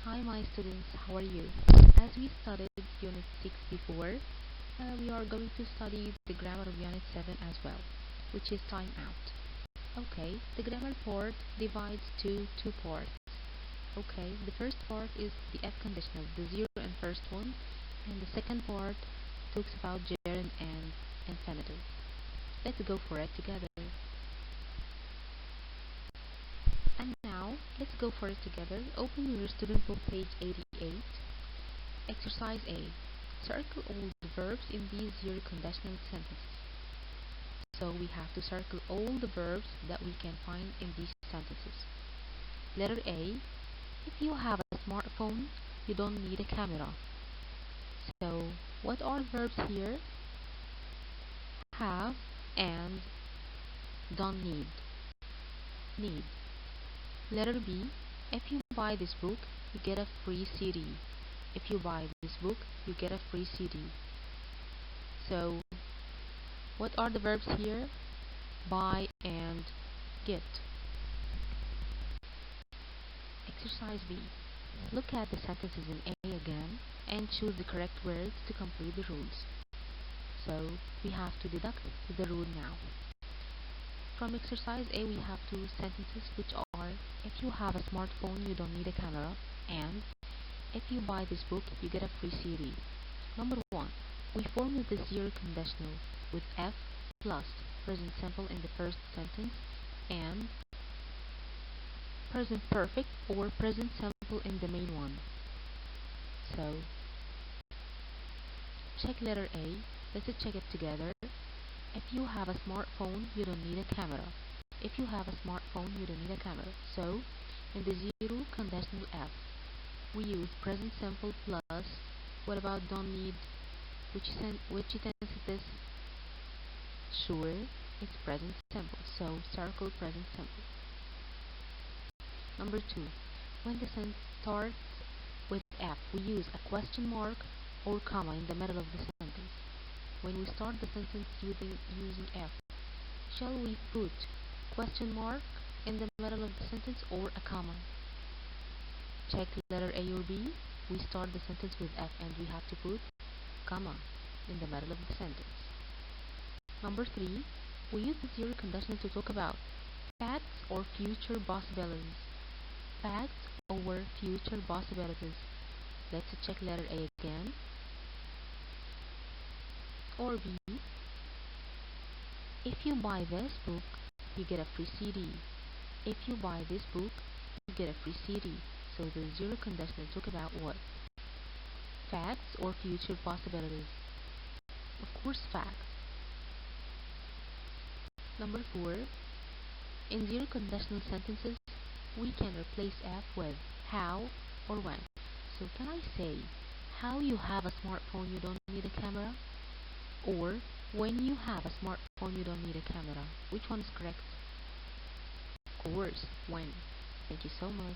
Hi my students, how are you? As we studied Unit 6 before, we are going to study the grammar of Unit 7 as well, which is time out. Okay, the grammar part divides to two parts. Okay, the first part is the F conditional, the zero and first one, and the second part talks about gerund and infinitive. Let's go for it together. And now, let's go for it together. Open your student book, page 88. Exercise A. Circle all the verbs in these zero conditional sentences. So we have to circle all the verbs that we can find in these sentences. Letter A. If you have a smartphone, you don't need a camera. So, what are verbs here? Have and don't need. Need. Letter B. If you buy this book, you get a free CD. If you buy this book, you get a free CD. So, what are the verbs here? Buy and get. Exercise B. Look at the sentences in A again and choose the correct words to complete the rules. So, we have to deduct the rule now. From exercise A, we have two sentences which are: if you have a smartphone, you don't need a camera, and if you buy this book, you get a free CD. Number 1. We formula the zero conditional with F plus present simple in the first sentence and present perfect or present simple in the main one. So, check letter A. Let's check it together. If you have a smartphone, you don't need a camera. If you have a smartphone, you don't need a camera. So, in the zero conditional F, we use present simple plus. What about don't need? Which tense is this? Sure, it's present simple. So, circle present simple. Number 2. When the sentence starts with F, we use a question mark or comma in the middle of the sentence. When we start the sentence using F, shall we put question mark in the middle of the sentence or a comma? Check letter A or B. We start the sentence with F and we have to put comma in the middle of the sentence. Number 3. We use the zero conditional to talk about facts or future possibilities. Facts or future possibilities. Let's check letter A again. Or B. If you buy this book, you get a free CD. If you buy this book, you get a free CD. So the zero conditional talk about what? Facts or future possibilities? Of course, facts. Number 4. In zero conditional sentences, we can replace F with how or when. So can I say, how you have a smartphone, you don't need a camera? Or, when you have a smartphone, you don't need a camera. Which one is correct? Of course, when. Thank you so much.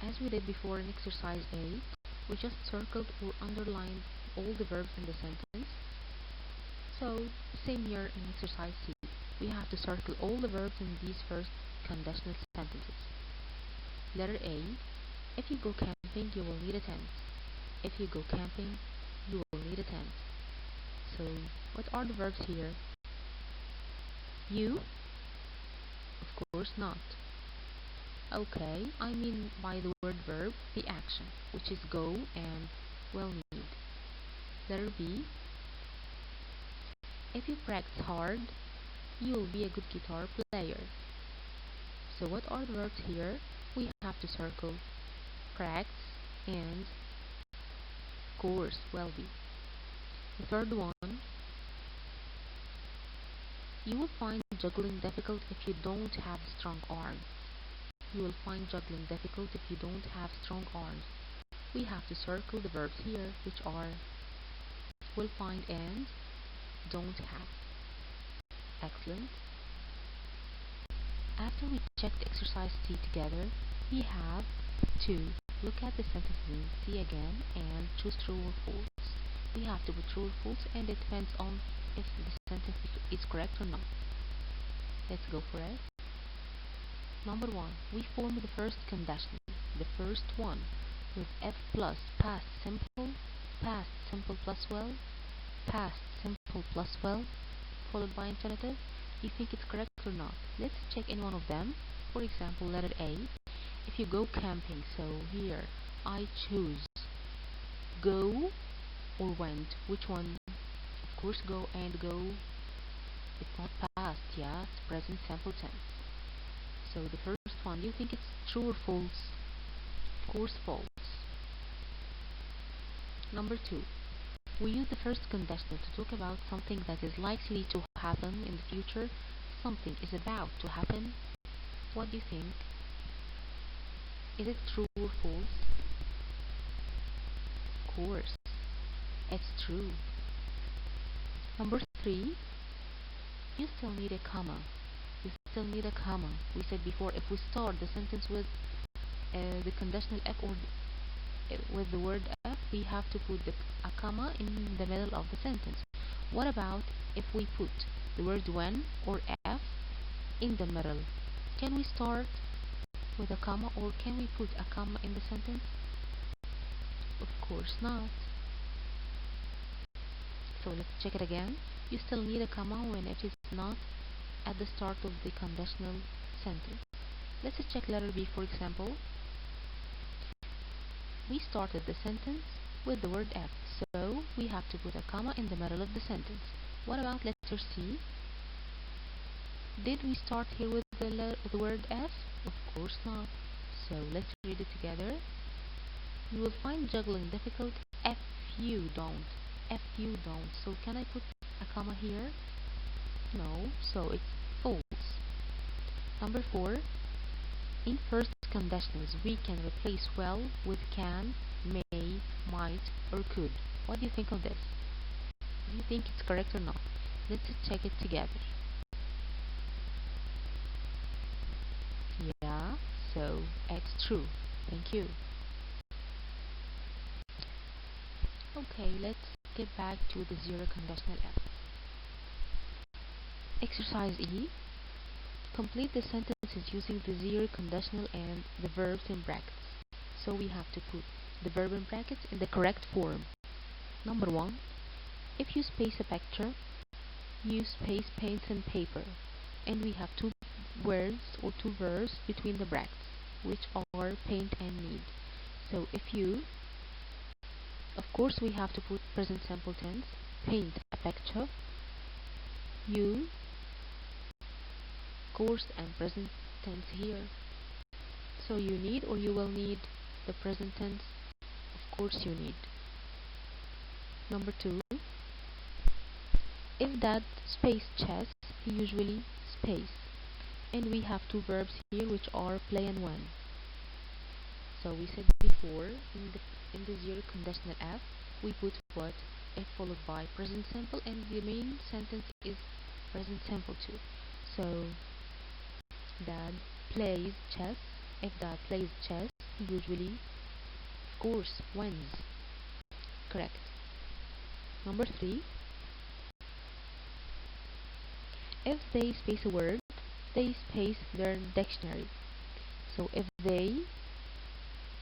As we did before in exercise A, we just circled or underlined all the verbs in the sentence. So, same here in exercise C. We have to circle all the verbs in these first conditional sentences. Letter A. If you go camping, you will need a tent. If you go camping, you will need a tent. So, what are the verbs here? You? Of course not. Okay, I mean by the word verb, the action, which is go and will need. Letter B. If you practice hard, you will be a good guitar player. So what are the verbs here? We have to circle practice and course will be. The third one, you will find juggling difficult if you don't have strong arms. You will find juggling difficult if you don't have strong arms. We have to circle the verbs here, which are will find and don't have. Excellent. After we checked exercise C together, we have to look at the sentences in C again and choose true or false. We have to put true or false, and it depends on if the sentence is correct or not. Let's go for it. Number 1. We form the first conditional, the first one, with F plus past simple plus will, past simple plus will, followed by infinitive. You think it's correct or not? Let's check any one of them. For example, letter A. If you go camping, so here I choose go or went. Which one? Of course, go and go. It's not past, yeah, it's present simple tense. So the first one, do you think it's true or false? Of course, false. Number 2. We use the first conditional to talk about something that is likely to happen in the future. Something is about to happen. What do you think? Is it true or false? Of course, it's true. Number 3. You still need a comma. You still need a comma. We said before, if we start the sentence with the conditional F or with the word F, we have to put a comma in the middle of the sentence. What about if we put the word when or F in the middle? Can we start with a comma, or can we put a comma in the sentence? Of course not. So let's check it again. You still need a comma when it is not at the start of the conditional sentence. Let's check letter B, for example. We started the sentence with the word F, so we have to put a comma in the middle of the sentence. What about letter C? Did we start here with the word F? Of course not. So let's read it together. You will find juggling difficult if you don't. If you don't. So can I put a comma here? No, so it's false. Number 4. In first conditionals, we can replace will with can, may, might, or could. What do you think of this? Do you think it's correct or not? Let's check it together. Yeah, so it's true. Thank you. Okay, let's get back to the zero conditional F. Exercise E. Complete the sentences using the zero conditional and the verbs in brackets. So we have to put the verb in brackets in the correct form. Number 1. If you space a picture, you space paint and paper. And we have two words or two verbs between the brackets, which are paint and need. So if you, of course we have to put present simple tense, paint a picture, you, course, and present tense here. So you need or you will need the present tense. Of course you need. Number 2. If Dad space chess, he usually space. And we have two verbs here which are play and win. So we said before in the zero conditional F, we put what? F followed by present simple, and the main sentence is present simple too. So Dad plays chess. If Dad plays chess, he usually, of course, wins. Correct. Number 3. If they space a word, they space their dictionary. So if they,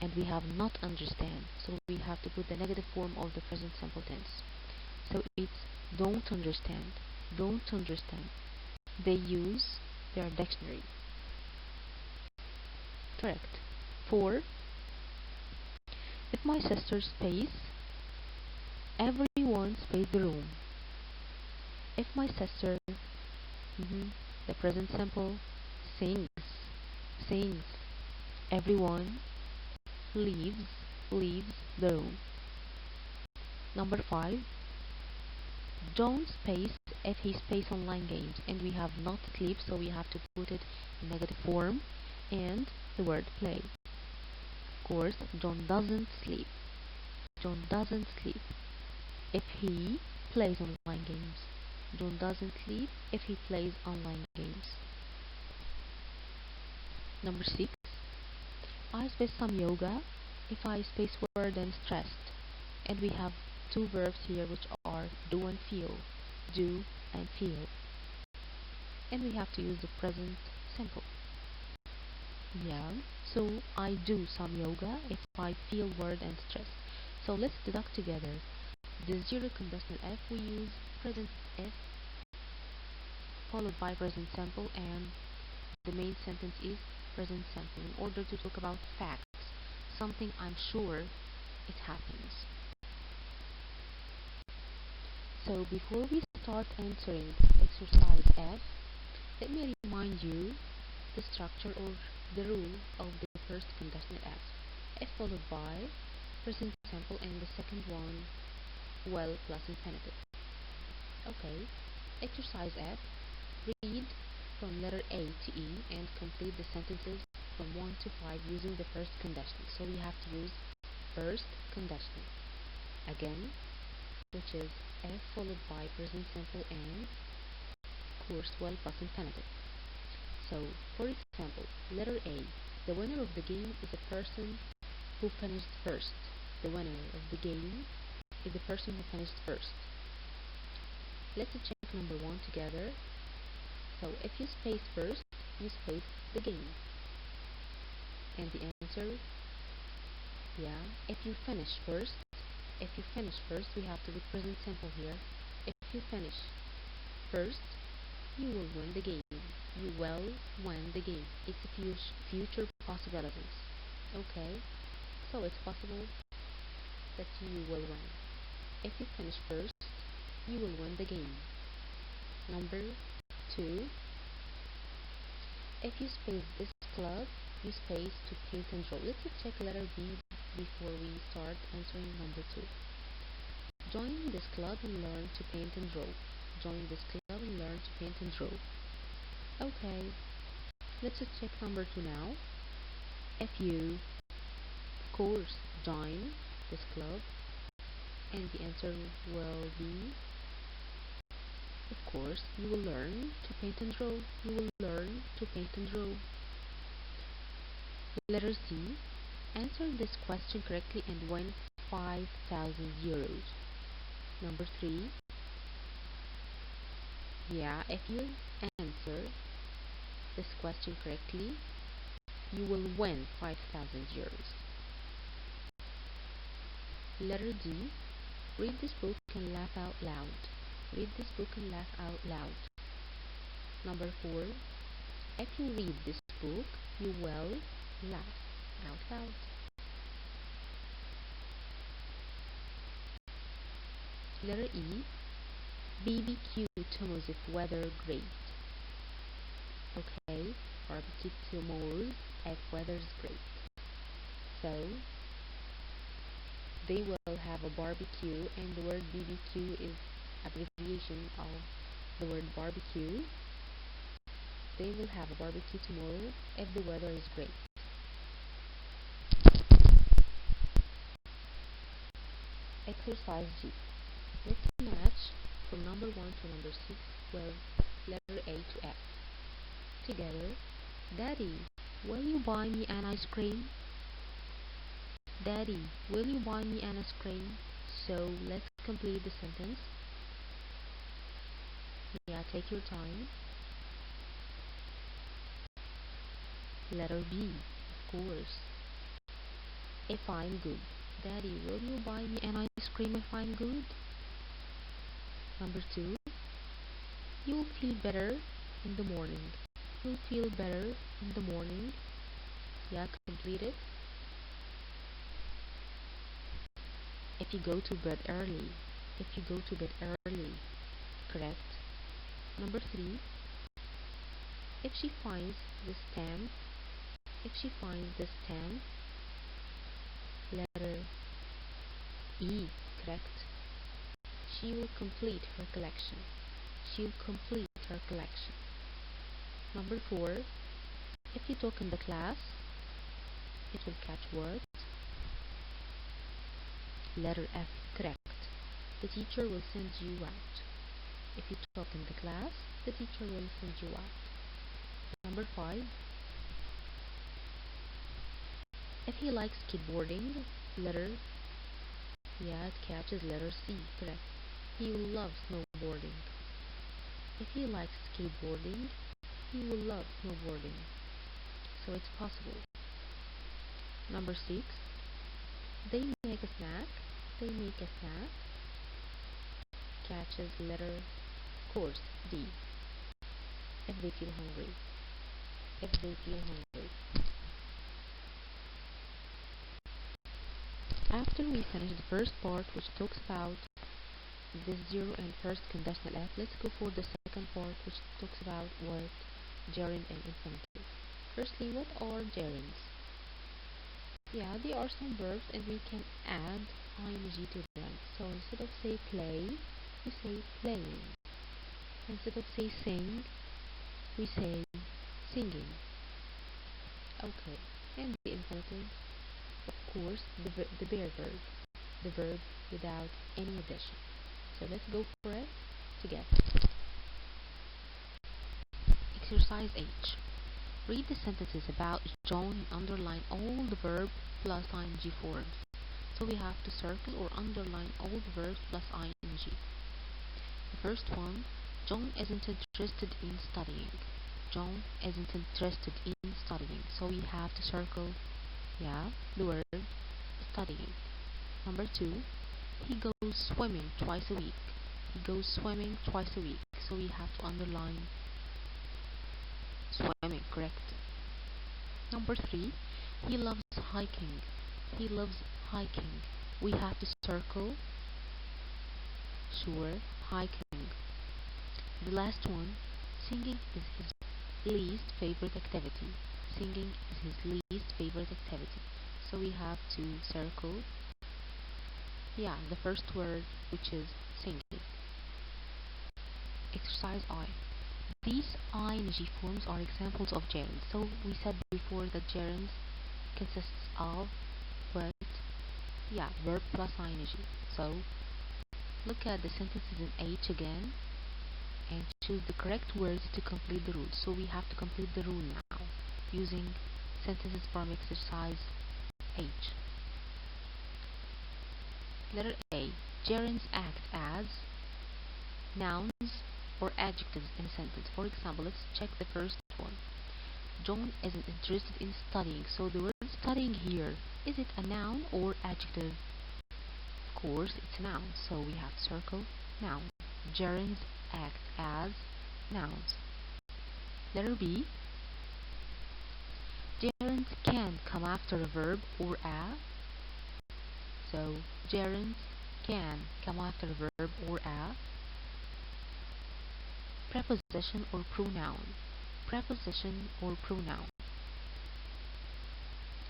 and we have not understand, so we have to put the negative form of the present simple tense. So it's don't understand. Don't understand. They use their dictionary. Correct. 4. If my sister space, everyone space the room. If my sister, the present simple, sings, everyone leaves the room. Number 5. John space if he space online games, and we have not sleep, so we have to put it in negative form and the word play. Of course, John doesn't sleep. John doesn't sleep if he plays online games. John doesn't sleep if he plays online games. Number 6. I space some yoga if I space word and stressed. And we have two verbs here which are do and feel. Do and feel. And we have to use the present simple. Yeah, so I do some yoga if I feel worried and stressed. So let's deduct together. The zero conditional F, we use present F followed by present simple, and the main sentence is present simple in order to talk about facts, something I'm sure it happens. So before we start answering exercise F, let me remind you the structure or the rule of the first conditional F. F followed by present simple and the second one well plus infinitive. Okay, exercise F. Read from letter A to E and complete the sentences from 1 to 5 using the first conditional. So we have to use first conditional again, which is F followed by present simple and course well plus infinitive. So, for example, letter A, the winner of the game is a person who finished first. The winner of the game is the person who finished first. Let's check number 1 together. So, if you space first, you space the game. And the answer, yeah, if you finish first, we have to put present simple here. If you finish first, you will win the game. You will win the game. It's a future possibilities. Okay, so it's possible that you will win. If you finish first, you will win the game. Number 2, if you space this club, you space to paint and draw. Let's check letter B before we start answering number 2. Join this club and learn to paint and draw. Join this club and learn to paint and draw. Okay, let's check number 2 now. If you, of course, join this club, and the answer will be, of course, you will learn to paint and draw. You will learn to paint and draw. Letter C. Answer this question correctly and win 5,000 euros. Number 3. Yeah, if you answer this question correctly, you will win 5,000 euros. Letter D. Read this book and laugh out loud. Read this book and laugh out loud. Number 4. If you read this book, you will laugh out loud. Letter E. BBQ tomatoes if weather great. Okay, barbecue tomatoes if weather's great. So they will have a barbecue, and the word BBQ is abbreviation of the word barbecue. They will have a barbecue tomorrow if the weather is great. Exercise G. Let's match from number 1 to number 6 with letter A to F. Together, Daddy, will you buy me an ice cream? Daddy, will you buy me an ice cream? So let's complete the sentence. Yeah, take your time. Letter B, of course. If I'm good. Daddy, will you buy me an ice cream if I'm good? Number 2. You'll feel better in the morning. You'll feel better in the morning. Yeah, complete it. If you go to bed early. If you go to bed early. Correct. Number 3. If she finds the stamp. If she finds the stamp. Letter E. Correct. She will complete her collection. She'll complete her collection. Number 4. If you talk in the class, it will catch words. Letter F. Correct. The teacher will send you out. If you talk in the class, the teacher will send you out. Number 5. If he likes skateboarding, letter, yeah, it catches letter C. Correct. He will love snowboarding. If he likes skateboarding, he will love snowboarding. so it's possible. Number 6, they make a snack. They make a snack. Catches letter course D. If they feel hungry. If they feel hungry. After we finish the first part, which talks about this zero and first conditional F, let's go for the second part, which talks about what gerund and infinitive. Firstly, what are gerunds? Yeah, they are some verbs and we can add ing to them. So instead of say play, we say playing. Instead of say sing, we say singing. Okay, and the infinitive, of course, the bare verb, the verb without any addition. So let's go for it together. Exercise H. Read the sentences about John and underline all the verb plus ing forms. So we have to circle or underline all the verbs plus ing. The first one, John isn't interested in studying. John isn't interested in studying. So we have to circle, the word studying. Number 2, he goes swimming twice a week. He goes swimming twice a week. So we have to underline swimming, correct. Number 3, he loves hiking. He loves hiking. We have to circle, sure, hiking. The last one, singing is his least favorite activity. Singing is his least favorite activity. So we have to circle, the first word, which is singing. Exercise I. These ing forms are examples of gerunds. So we said before that gerunds consists of what? Verb plus ing. So look at the sentences in H again and choose the correct words to complete the rule. So we have to complete the rule now using sentences from exercise H. Letter A. Gerunds act as nouns or adjectives in a sentence. For example, let's check the first one. John isn't interested in studying. So the word studying here, is it a noun or adjective? Of course, it's a noun. So we have to circle noun. Gerunds act as nouns. Letter B. Gerunds can come after a verb or a. So gerunds can come after a verb or a preposition or pronoun. Preposition or pronoun.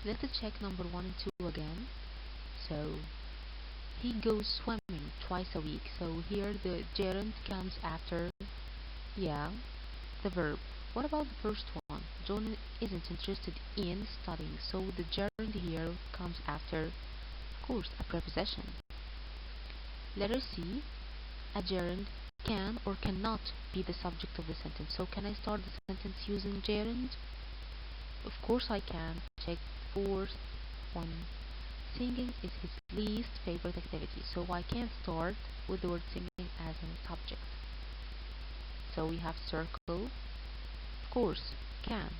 Let's check number 1 and 2 again. So he goes swimming twice a week. So here the gerund comes after the verb. What about the first one? John isn't interested in studying. So the gerund here comes after, of course, a preposition. Letter C. A gerund can or cannot be the subject of the sentence. So can I start the sentence using gerund? Of course I can. Check fourth one. Singing is his least favorite activity. So I can start with the word singing as a subject. So we have circle, of course, can.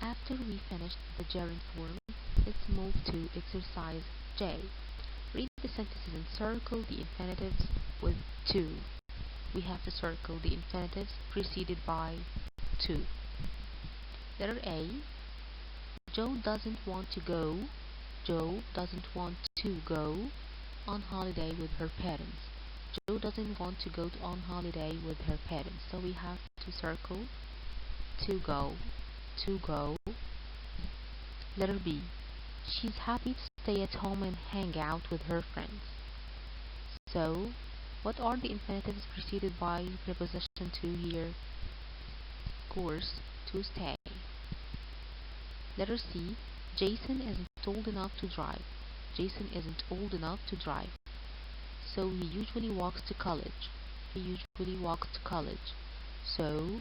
After we finished the gerund form, let's move to exercise J. Read the sentences and circle the infinitives with to. We have to circle the infinitives preceded by to. Letter A. Joe doesn't want to go. Joe doesn't want to go on holiday with her parents. Joe doesn't want to go on holiday with her parents. So we have to circle to go. To go. Letter B. She's happy to stay at home and hang out with her friends. So, what are the infinitives preceded by preposition to here? Of course, to stay. Letter C. Jason isn't old enough to drive. Jason isn't old enough to drive. So he usually walks to college. He usually walks to college. So,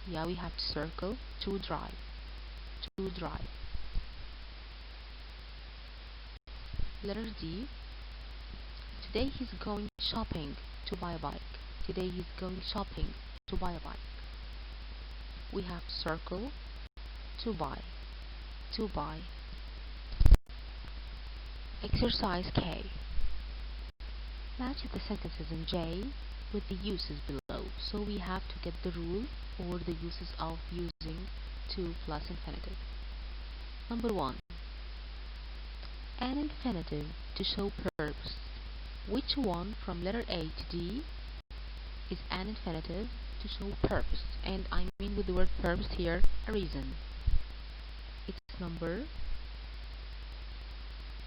we have to circle to drive. To drive. Letter D. Today he's going shopping to buy a bike. Today he's going shopping to buy a bike. we have circle, to buy, to buy. Exercise K. Match the sentences in J with the uses below. So we have to get the rule or the uses of using to plus infinitive. Number 1. An infinitive to show purpose. Which one from letter A to D is an infinitive to show purpose? And I mean with the word purpose here, a reason. It's number,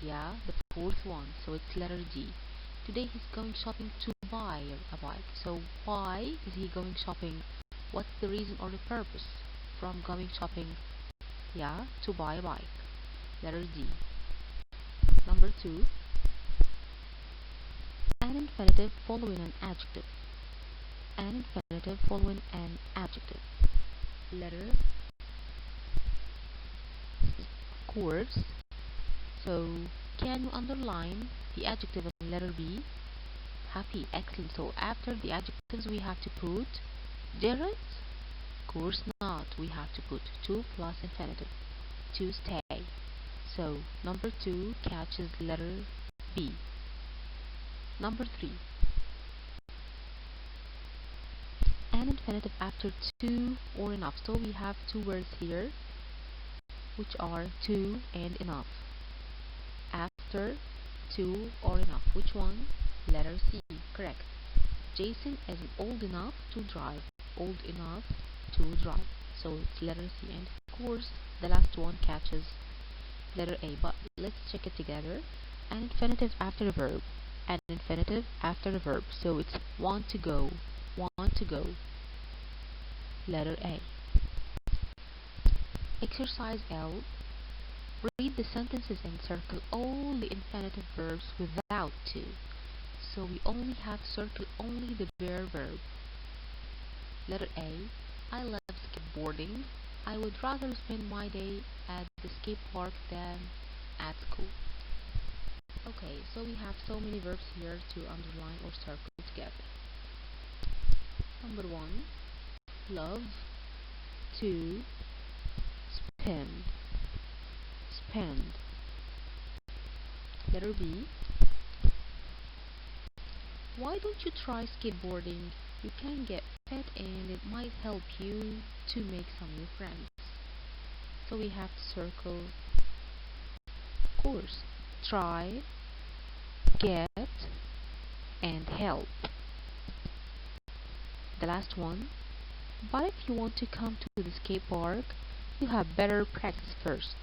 the fourth one, so it's letter D. Today he's going shopping to buy a bike. So why is he going shopping? What's the reason or the purpose from going shopping? To buy a bike. Letter D. Number 2. An infinitive following an adjective. An infinitive following an adjective. Letter course. So can you underline the adjective in letter B? Happy, excellent. So after the adjectives we have to put gerund? Course not. We have to put to plus infinitive. To stay. So number 2 catches letter B. Number 3. An infinitive after to or enough. So we have two words here which are to and enough. After to or enough. Which one? Letter C. Correct. Jason isn't old enough to drive. Old enough to drive. So it's letter C. And of course the last one catches letter A. But let's check it together. An infinitive after a verb. An infinitive after a verb. So it's want to go. Want to go. Letter A. Exercise L. Read the sentences and circle all the infinitive verbs without to. So we only have to circle only the bare verb. Letter A. I love skateboarding. I would rather spend my day at the skate park than at school. Okay, so we have so many verbs here to underline or circle together. Number 1. Love. To spend. Spend. Letter B. Why don't you try skateboarding? You can get fit and it might help you to make some new friends. So we have to circle, of course, try, get, and help. The last one. But if you want to come to the skate park, you have better practice first.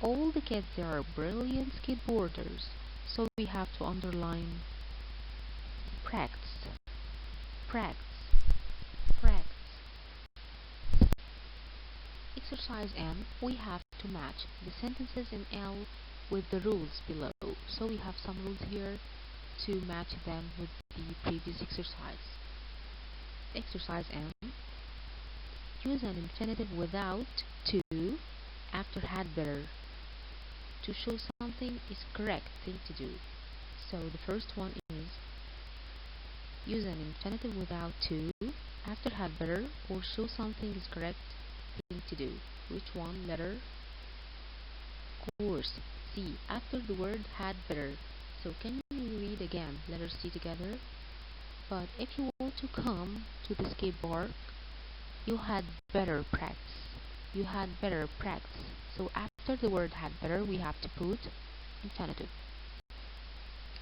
All the kids there are brilliant skateboarders, so we have to underline practice, practice, practice. Exercise M, we have to match the sentences in L with the rules below. So we have some rules here to match them with the previous exercise. Exercise M. Use an infinitive without to after had better to show something is correct thing to do. So the first one is use an infinitive without to after had better or show something is correct thing to do. Which one? Letter course. C. After the word had better. So can you read again letter C together? But if you want to come to the skate park, you had better practice. You had better practice. So after the word had better, we have to put infinitive.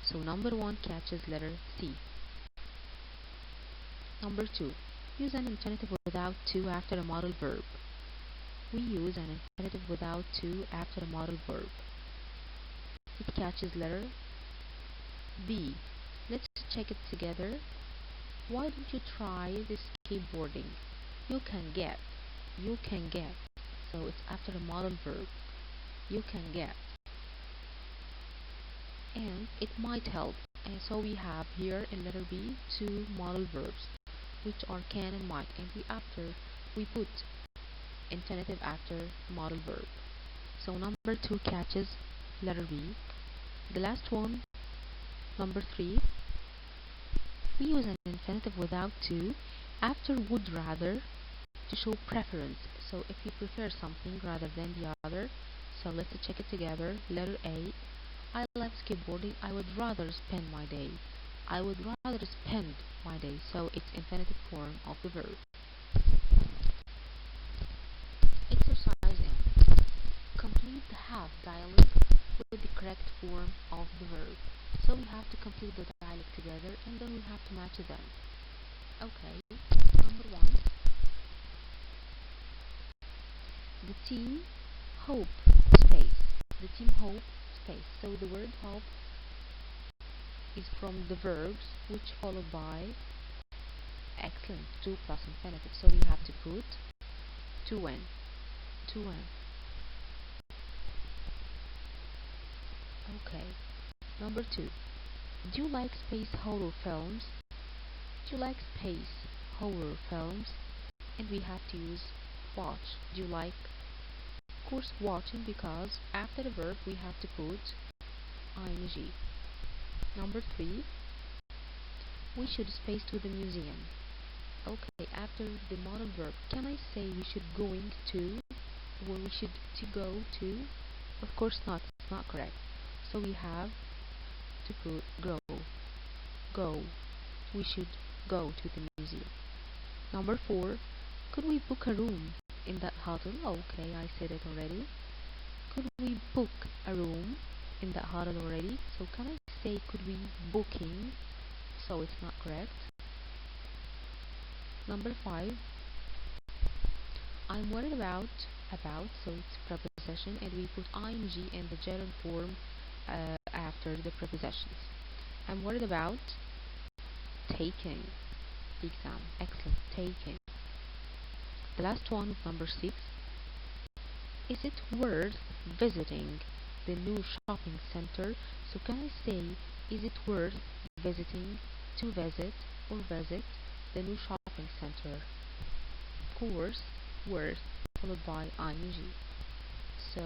So number 1 catches letter C. Number 2. Use an infinitive without to after a modal verb. We use an infinitive without to after a modal verb. It catches letter B. Let's check it together. Why don't you try the skateboarding? You can get. You can get. So it's after a modal verb. You can get. And it might help. And so we have here in letter B 2 modal verbs, which are can and might. And we put infinitive after modal verb. So number 2 catches letter B. The last one, number 3. We use an infinitive without to after would rather to show preference. So if you prefer something rather than the other, so let's check it together. Letter A. I love skateboarding. I would rather spend my day. I would rather spend my day. So it's infinitive form of the verb. Exercise M. Complete the have dialogue with the correct form of the verb. So we have to complete the dialogue together and then we have to match them. Okay, number 1. The team hope space. The team hope space. So the word hope is from the verbs which followed by excellent, to plus infinitive. So we have to put to when. To when. Okay. Number 2. Do you like space horror films? Do you like space horror films? And we have to use watch. Do you like? Of course, watching, because after the verb we have to put ing. Number 3. We should space to the museum. Okay, after the modal verb, can I say we should going to, or we should to go to? Of course not, it's not correct. So we have to put go. Go. We should go to the museum. Number 4. Could we book a room in that hotel? Okay, I said it already. Could we book a room in that hotel already? So can I say could we booking? So it's not correct. Number 5. I'm worried about, so it's preposition and we put ing in the gerund form after the prepositions. I'm worried about taking the exam. Excellent, taking. The last one is number 6. Is it worth visiting the new shopping center? So can I say, is it worth visiting, to visit, or visit the new shopping center? Of course, worth followed by ing. So,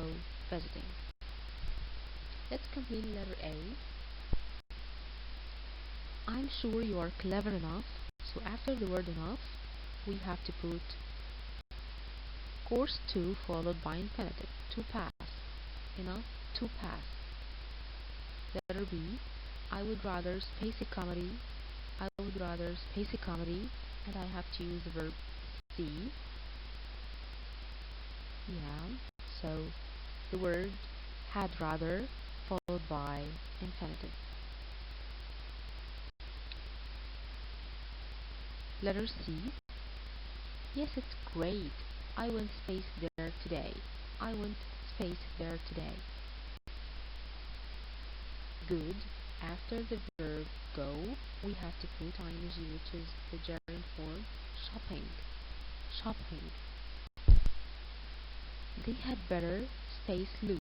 visiting. Let's complete letter A. I'm sure you are clever enough. So after the word enough, we have to put course to followed by infinitive. To pass. Enough to pass. Letter B. I would rather space a comedy. I would rather space a comedy, and I have to use the verb see. Yeah. So the word had rather followed by infinitive. Letter C. Yes, it's great. I went space there today. I went space there today. Good. After the verb go, we have to put ing, which is the gerund form shopping. Shopping. They had better space lose.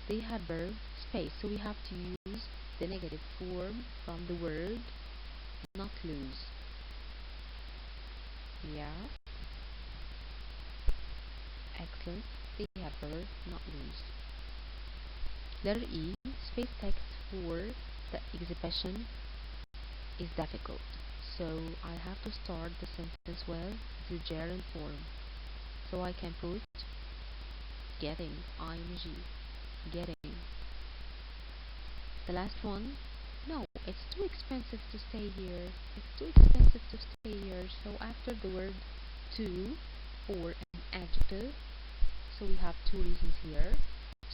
They had better space. So we have to use the negative form from the word not lose. Yeah. Excellent. They had better not lose. Letter E. Space text for the exhibition is difficult. So I have to start the sentence with the gerund form. So I can put getting, ing, getting. The last one. No, it's too expensive to stay here. It's too expensive to stay here. So after the word to or an adjective, so we have two reasons here.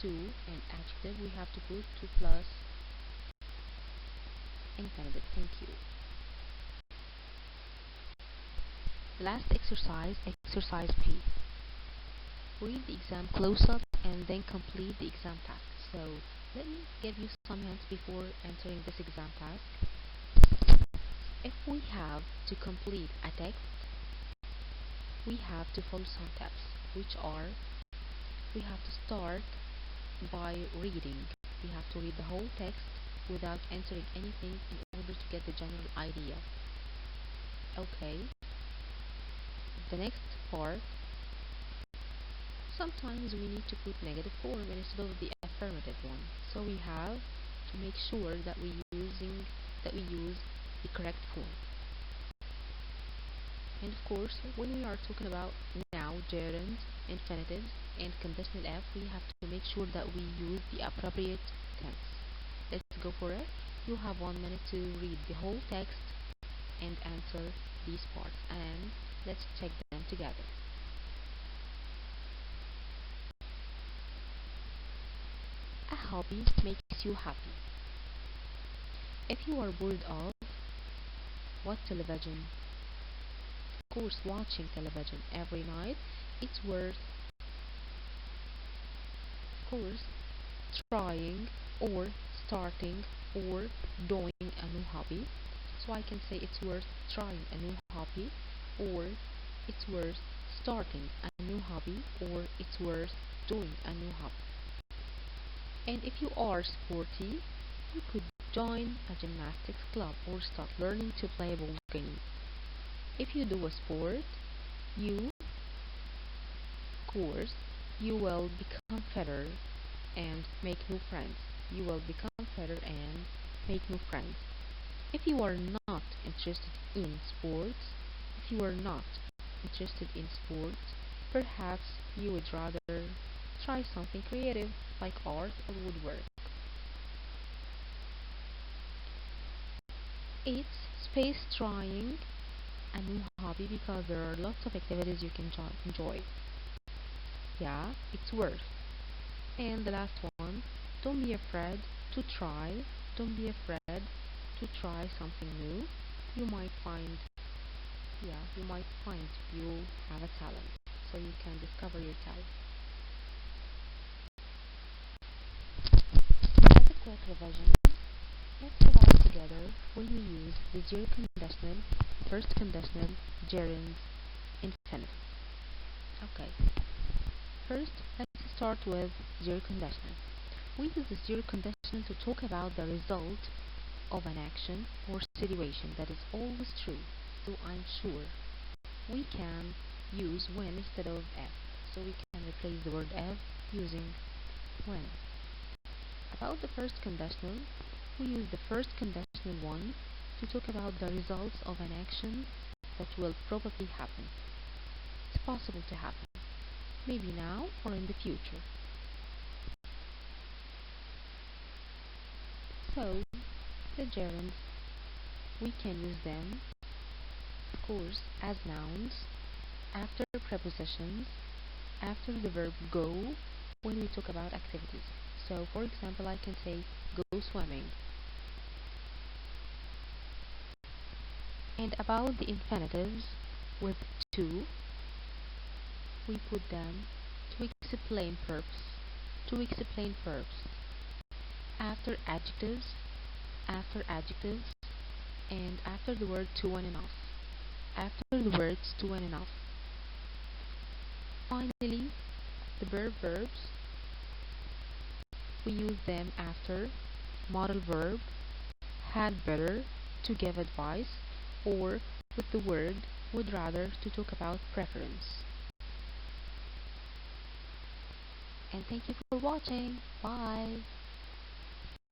To and adjective, we have to put to plus infinitive. Thank you. The last exercise, exercise P. Read the exam close up and then complete the exam task. So let me give you some hints before answering this exam task. If we have to complete a text, we have to follow some steps, which are, we have to start by reading. We have to read the whole text without entering anything in order to get the general idea. Okay. The next part, sometimes we need to put negative form instead of the affirmative one. So we have to make sure that we use the correct form. And of course, when we are talking about now gerunds, infinitives, and conditional F, we have to make sure that we use the appropriate tense. Let's go for it. You have 1 minute to read the whole text and answer these parts, and let's check them together. A hobby makes you happy. If you are bored of what television? Of course, watching television every night, it's worth, of course, trying or starting or doing a new hobby. So I can say it's worth trying a new hobby, or it's worth starting a new hobby, or it's worth doing a new hobby. And if you are sporty, you could join a gymnastics club or start learning to play a ball game. If you do a sport, you, of course, you will become fitter and make new friends. You will become fitter and make new friends. If you are not interested in sports, if you are not interested in sports, perhaps you would rather try something creative like art or woodwork. It's space trying a new hobby because there are lots of activities you can enjoy. Yeah, it's worth. And the last one, don't be afraid to try. Don't be afraid to try something new. You might find, you have a talent, so you can discover your talent. As a quick revision, let's revise together when we use the zero conditional, first conditional, gerunds, infinitive. Okay. First, let's start with zero conditional. We use the zero conditional to talk about the result of an action or situation that is always true. So I'm sure. We can use when instead of F. So we can replace the word F using when. About the first conditional, we use the first conditional one to talk about the results of an action that will probably happen. It's possible to happen, maybe now or in the future. So, the gerunds, we can use them, of course, as nouns, after prepositions, after the verb go, when we talk about activities. So, for example, I can say, go swimming. And about the infinitives, with to, we put them to explain verbs, after adjectives, and after the word to and enough, after the words to and enough. Finally, the verbs, we use them after modal verb, had better, to give advice, or with the word would rather, to talk about preference. And thank you for watching. Bye.